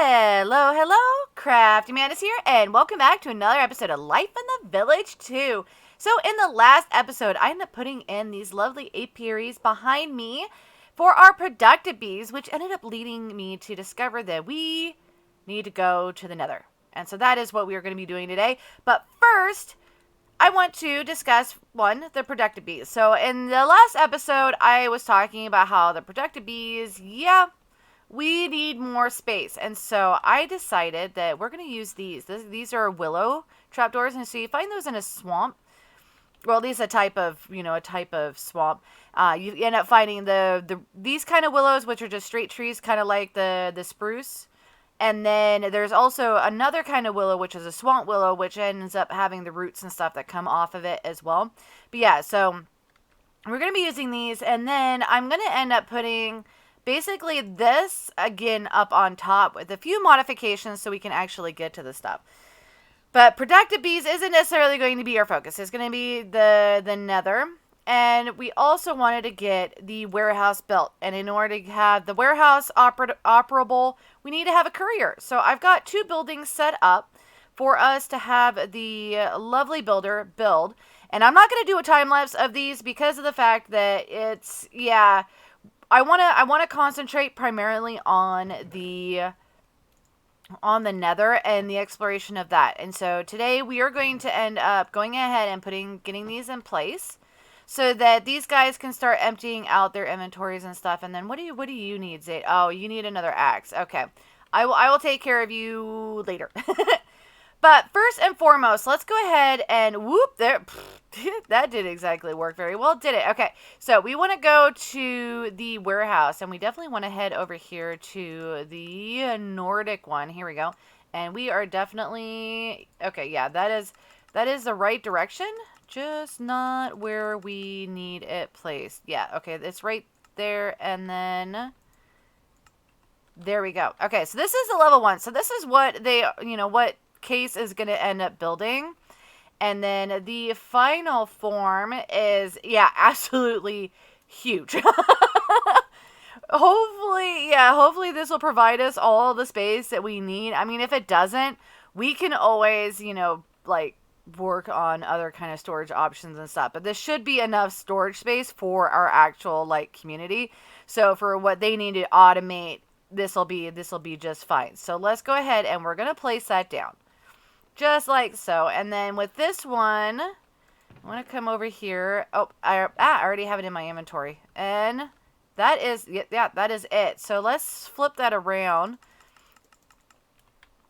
Hello, hello, CraftingMantis here, and welcome back to another episode of Life in the Village 2. So in the last episode, I ended up putting in these lovely apiaries behind me for our productive bees, which ended up leading me to discover that we need to go to the Nether. And so that is what we are going to be doing today. But first, I want to discuss, the productive bees. So in the last episode, I was talking about how the productive bees, we need more space. And so I decided that we're going to use these. These are willow trapdoors. And so you find those in a swamp. Well, at least a type of swamp. You end up finding these kind of willows, which are just straight trees, kind of like the spruce. And then there's also another kind of willow, which is a swamp willow, which ends up having the roots and stuff that come off of it as well. But yeah, so we're going to be using these. And then I'm going to end up putting basically this again up on top with a few modifications so we can actually get to the stuff. But productive bees isn't necessarily going to be our focus. It's going to be the Nether. And we also wanted to get the warehouse built. And in order to have the warehouse operable, we need to have a courier. So I've got 2 buildings set up for us to have the lovely builder build. And I'm not going to do a time lapse of these because of the fact that it's, I want to concentrate primarily on the Nether and the exploration of that. And so today we are going to end up going ahead and getting these in place so that these guys can start emptying out their inventories and stuff. And then what do you need, Zay? Oh, you need another axe. Okay. I will take care of you later. But first and foremost, let's go ahead and whoop there. That did exactly work very well, did it? Okay, so we want to go to the warehouse, and we definitely want to head over here to the Nordic one. Here we go. And we are definitely, okay, yeah, that is the right direction, just not where we need it placed. Yeah, okay, it's right there, and then there we go. Okay, so this is the level 1. So this is what what Case is going to end up building. And then the final form is, absolutely huge. Hopefully this will provide us all the space that we need. I mean, if it doesn't, we can always, work on other kind of storage options and stuff. But this should be enough storage space for our actual, community. So for what they need to automate, this will be just fine. So let's go ahead and we're going to place that down. Just like so. And then with this one, I want to come over here. Oh, I already have it in my inventory. And that is, that is it. So let's flip that around.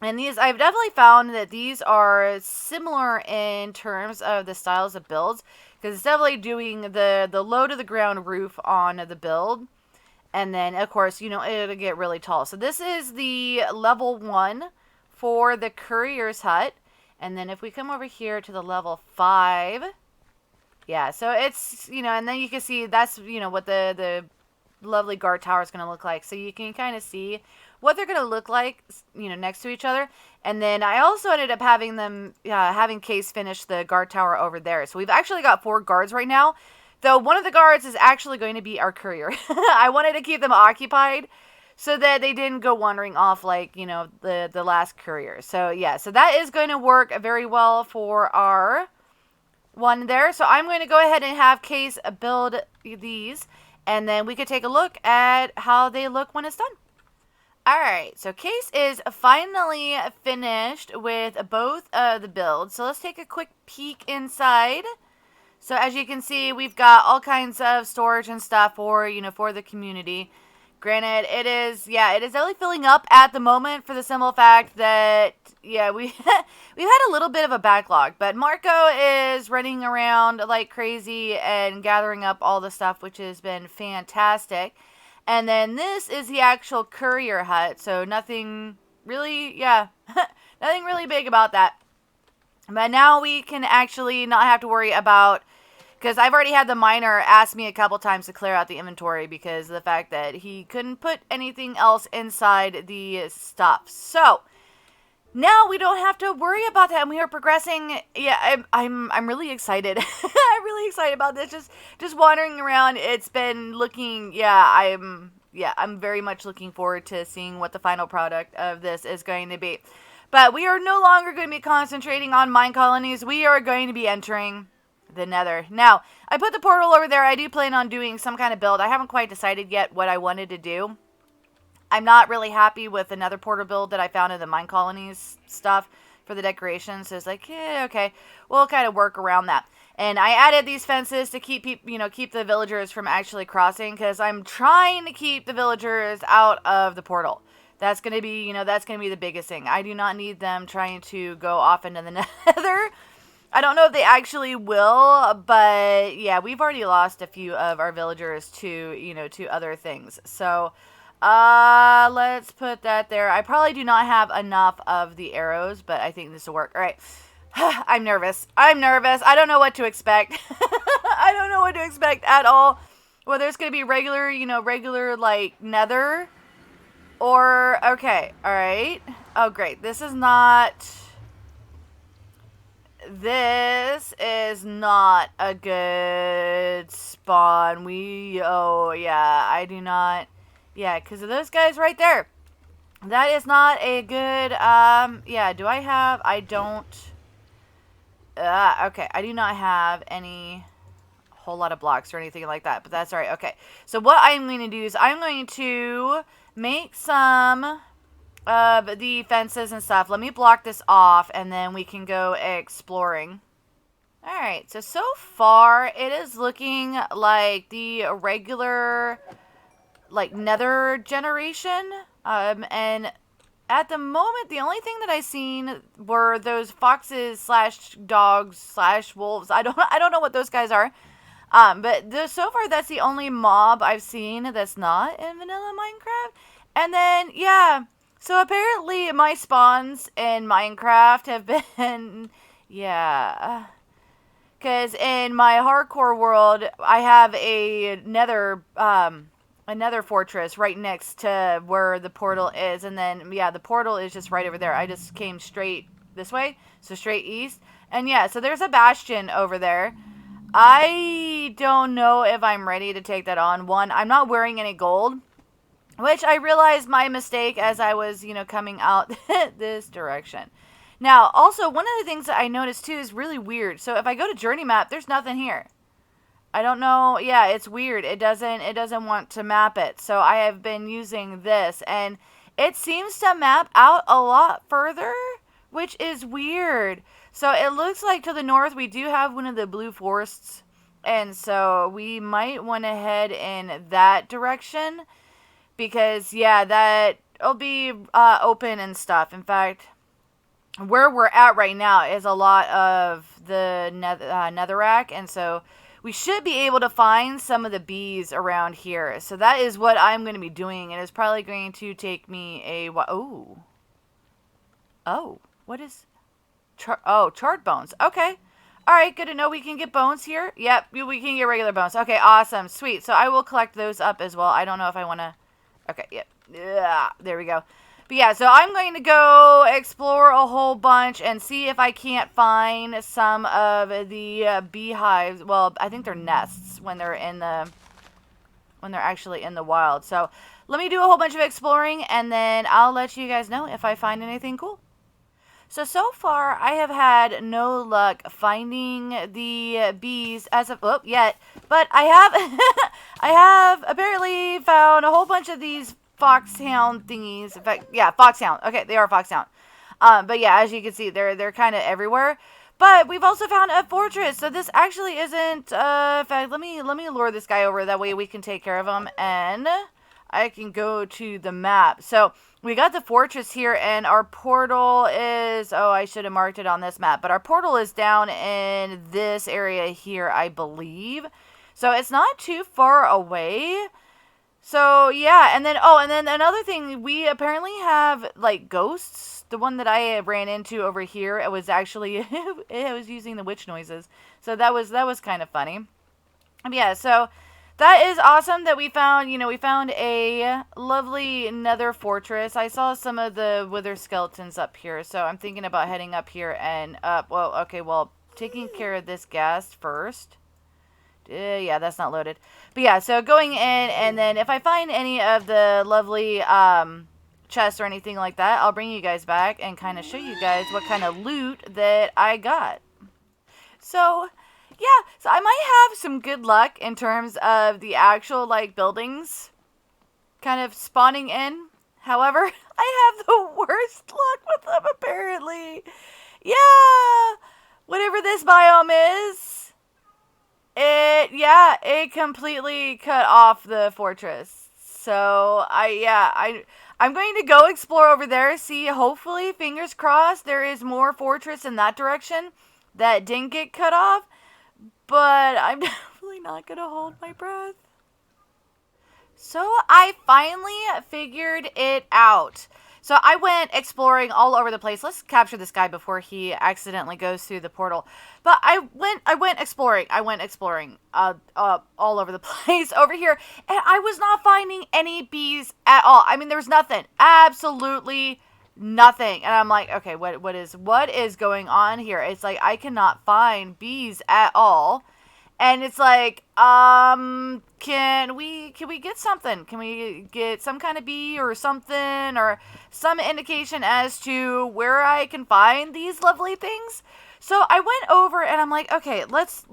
And these, I've definitely found that these are similar in terms of the styles of builds. Because it's definitely doing the low to the ground roof on the build. And then, of course, it'll get really tall. So this is the level 1 for the courier's hut. And then if we come over here to the level 5, so it's, and then you can see that's, what the lovely guard tower is going to look like. So you can kind of see what they're going to look like, next to each other. And then I also ended up having them, having Case finish the guard tower over there. So we've actually got 4 guards right now. Though one of the guards is actually going to be our courier. I wanted to keep them occupied so that they didn't go wandering off like, the last courier. So, so that is going to work very well for our one there. So I'm going to go ahead and have Case build these. And then we could take a look at how they look when it's done. Alright, so Case is finally finished with both of the builds. So let's take a quick peek inside. So as you can see, we've got all kinds of storage and stuff for, for the community. Granted, it is definitely filling up at the moment for the simple fact that, we've had a little bit of a backlog. But Marco is running around like crazy and gathering up all the stuff, which has been fantastic. And then this is the actual courier hut. So nothing really, nothing really big about that. But now we can actually not have to worry about, because I've already had the miner ask me a couple times to clear out the inventory because of the fact that he couldn't put anything else inside the stuff. So now we don't have to worry about that, and we are progressing. I'm really excited. I'm really excited about this. Just wandering around, it's been looking. I'm yeah, I'm very much looking forward to seeing what the final product of this is going to be. But we are no longer going to be concentrating on mine colonies. We are going to be entering the Nether. Now, I put the portal over there. I do plan on doing some kind of build. I haven't quite decided yet what I wanted to do. I'm not really happy with the Nether portal build that I found in the mine colonies stuff for the decorations. So it's like, yeah, okay, we'll kind of work around that. And I added these fences to keep keep the villagers from actually crossing, because I'm trying to keep the villagers out of the portal. That's going to be, that's going to be the biggest thing. I do not need them trying to go off into the Nether. I don't know if they actually will, but yeah, we've already lost a few of our villagers to, to other things. So, let's put that there. I probably do not have enough of the arrows, but I think this will work. All right. I'm nervous. I don't know what to expect. I don't know what to expect at all. Whether it's going to be regular, like, Nether. Or, okay. All right. Oh, great. This is not a good spawn. Yeah, I do not. Yeah, because of those guys right there. That is not a good, yeah, I don't. Okay, I do not have any whole lot of blocks or anything like that, but that's alright. Okay, so what I'm going to do is I'm going to make some of the fences and stuff. Let me block this off, and then we can go exploring. Alright, so far it is looking like the regular, like, Nether generation, and at the moment, the only thing that I seen were those foxes slash dogs slash wolves. I don't know what those guys are. But so far, that's the only mob I've seen that's not in vanilla Minecraft. And then, yeah. So apparently, my spawns in Minecraft have been, yeah. Because in my hardcore world, I have a Nether, another fortress right next to where the portal is, and then yeah, the portal is just right over there. I just came straight this way, so straight east, and yeah, so there's a bastion over there. I don't know if I'm ready to take that on. One, I'm not wearing any gold, which I realized my mistake as I was coming out this direction. Now also, one of the things that I noticed too is really weird. So if I go to journey map, there's nothing here. I don't know. Yeah, it's weird. It doesn't want to map it. So I have been using this, and it seems to map out a lot further, which is weird. So it looks like to the north we do have one of the blue forests, and so we might want to head in that direction, because yeah, that'll be open and stuff. In fact, where we're at right now is a lot of the netherrack, and so we should be able to find some of the bees around here. So that is what I'm going to be doing. And it's probably going to take me a... Oh, what is... charred bones. Okay. All right, good to know we can get bones here. Yep, we can get regular bones. Okay, awesome. Sweet. So I will collect those up as well. I don't know if I want to... Okay, yep. Yeah, there we go. But yeah, so I'm going to go explore a whole bunch and see if I can't find some of the beehives. Well, I think they're nests when they're actually in the wild. So let me do a whole bunch of exploring, and then I'll let you guys know if I find anything cool. So far I have had no luck finding the bees as of yet, but I have I have apparently found a whole bunch of these foxhound thingies. In fact, yeah, foxhound. Okay, they are foxhound. But yeah, as you can see, they're kind of everywhere. But we've also found a fortress, so this actually isn't. In fact, let me lure this guy over. That way we can take care of him, and I can go to the map. So we got the fortress here, and our portal is. Oh, I should have marked it on this map, but our portal is down in this area here, I believe. So it's not too far away. So, yeah, and then another thing, we apparently have, like, ghosts. The one that I ran into over here, it was actually, it was using the witch noises. So that was kind of funny. But yeah, so that is awesome that we found, we found a lovely nether fortress. I saw some of the wither skeletons up here, so I'm thinking about heading up here and up. Well, okay, well, taking care of this ghast first. Yeah, that's not loaded. But yeah, so going in, and then if I find any of the lovely chests or anything like that, I'll bring you guys back and kind of show you guys what kind of loot that I got. So, yeah, so I might have some good luck in terms of the actual, like, buildings kind of spawning in. However, I have the worst luck with them, apparently. Yeah, whatever this biome is, it completely cut off the fortress. So, I'm going to go explore over there, see, hopefully, fingers crossed, there is more fortress in that direction that didn't get cut off, but I'm definitely not going to hold my breath. So I finally figured it out. So I went exploring all over the place. Let's capture this guy before he accidentally goes through the portal. But I went exploring. All over the place over here, and I was not finding any bees at all. I mean, there was nothing. Absolutely nothing. And I'm like, okay, what is going on here? It's like I cannot find bees at all. And it's like, can we get something? Can we get some kind of bee or something, or some indication as to where I can find these lovely things? So I went over and I'm like, okay, let's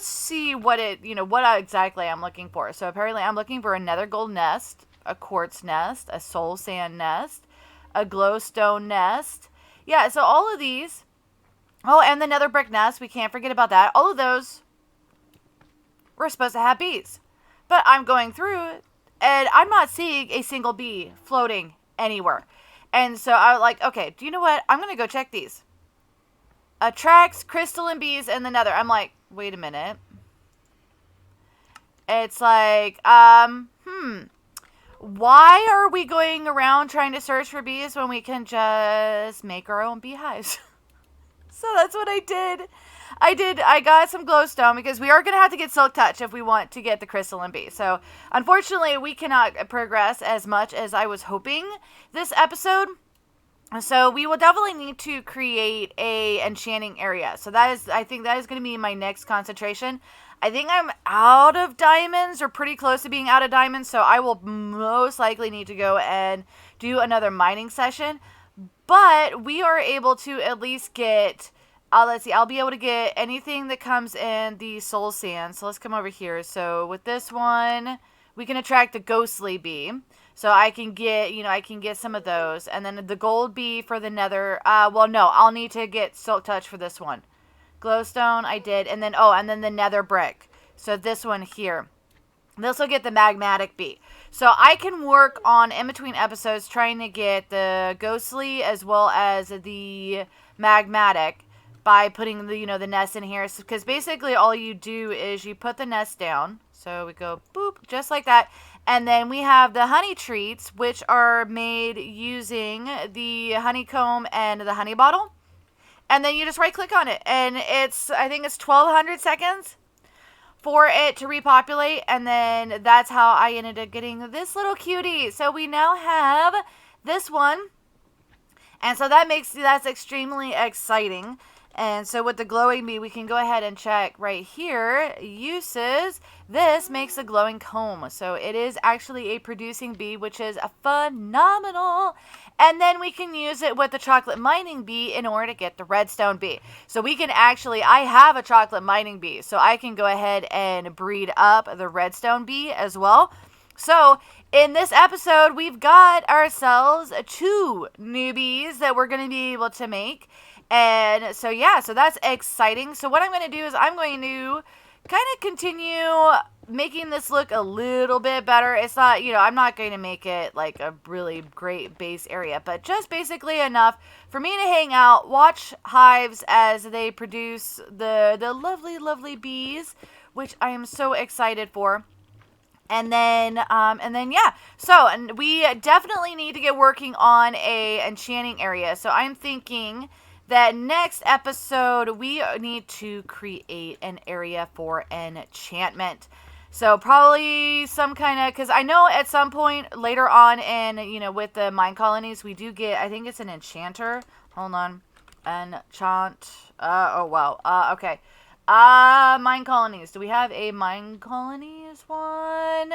see what exactly I'm looking for. So apparently I'm looking for a nether gold nest, a quartz nest, a soul sand nest, a glowstone nest. Yeah, so all of these. Oh, and the nether brick nest. We can't forget about that. All of those, we're supposed to have bees. But I'm going through it, and I'm not seeing a single bee floating anywhere. And so I was like, okay, do you know what? I'm going to go check these. Attracts crystalline bees in the nether. I'm like, wait a minute. It's like, why are we going around trying to search for bees when we can just make our own beehives? So that's what I did. I got some glowstone because we are going to have to get silk touch if we want to get the crystalline bee. So unfortunately, we cannot progress as much as I was hoping this episode. So we will definitely need to create a enchanting area. So I think that is going to be my next concentration. I think I'm out of diamonds, or pretty close to being out of diamonds. So I will most likely need to go and do another mining session. But we are able to at least get, let's see, I'll be able to get anything that comes in the soul sand. So let's come over here. So with this one, we can attract the ghostly bee. So I can get some of those. And then the gold bee for the nether. Well, no, I'll need to get silk touch for this one. Glowstone, I did. And then the nether brick. So this one here. This will get the magmatic bee. So I can work on, in between episodes, trying to get the ghostly as well as the magmatic by putting the nest in here. Because basically all you do is you put the nest down. So we go boop, just like that. And then we have the honey treats, which are made using the honeycomb and the honey bottle. And then you just right click on it. And I think it's 1200 seconds for it to repopulate, and then that's how I ended up getting this little cutie. So we now have this one, and so that's extremely exciting. And so with the glowing bee, we can go ahead and check right here, uses. This makes a glowing comb, so it is actually a producing bee, which is a phenomenal. And then we can use it with the chocolate mining bee in order to get the redstone bee. So we can I have a chocolate mining bee, so I can go ahead and breed up the redstone bee as well. So in this episode, we've got ourselves 2 newbies that we're going to be able to make. And so, yeah, so that's exciting. So what I'm going to do is I'm going to kind of continue making this look a little bit better. It's not, I'm not going to make it like a really great base area, but just basically enough for me to hang out, watch hives as they produce the lovely, lovely bees, which I am so excited for. And then, yeah. So, and we definitely need to get working on a enchanting area. So I'm thinking that next episode, we need to create an area for enchantment. So probably some kind of, because I know at some point later on in, with the Minecolonies, we do get, I think it's an enchanter. Hold on. Enchant. Oh, wow. Okay. Minecolonies. Do we have a Minecolonies one?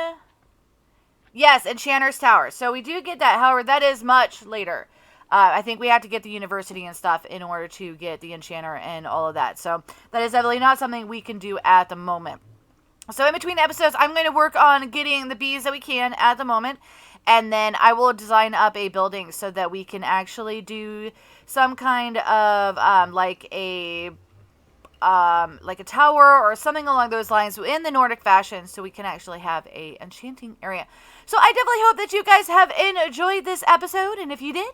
Yes, Enchanter's Tower. So we do get that. However, that is much later. I think we have to get the university and stuff in order to get the enchanter and all of that. So that is definitely not something we can do at the moment. So in between episodes, I'm going to work on getting the bees that we can at the moment. And then I will design up a building so that we can actually do some kind of like a tower or something along those lines in the Nordic fashion, so we can actually have a enchanting area. So I definitely hope that you guys have enjoyed this episode, and if you did,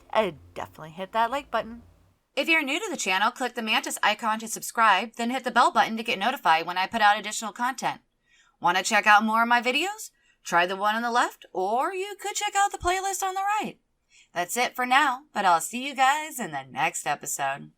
definitely hit that like button. If you're new to the channel, click the Mantis icon to subscribe, then hit the bell button to get notified when I put out additional content. Want to check out more of my videos? Try the one on the left, or you could check out the playlist on the right. That's it for now, but I'll see you guys in the next episode.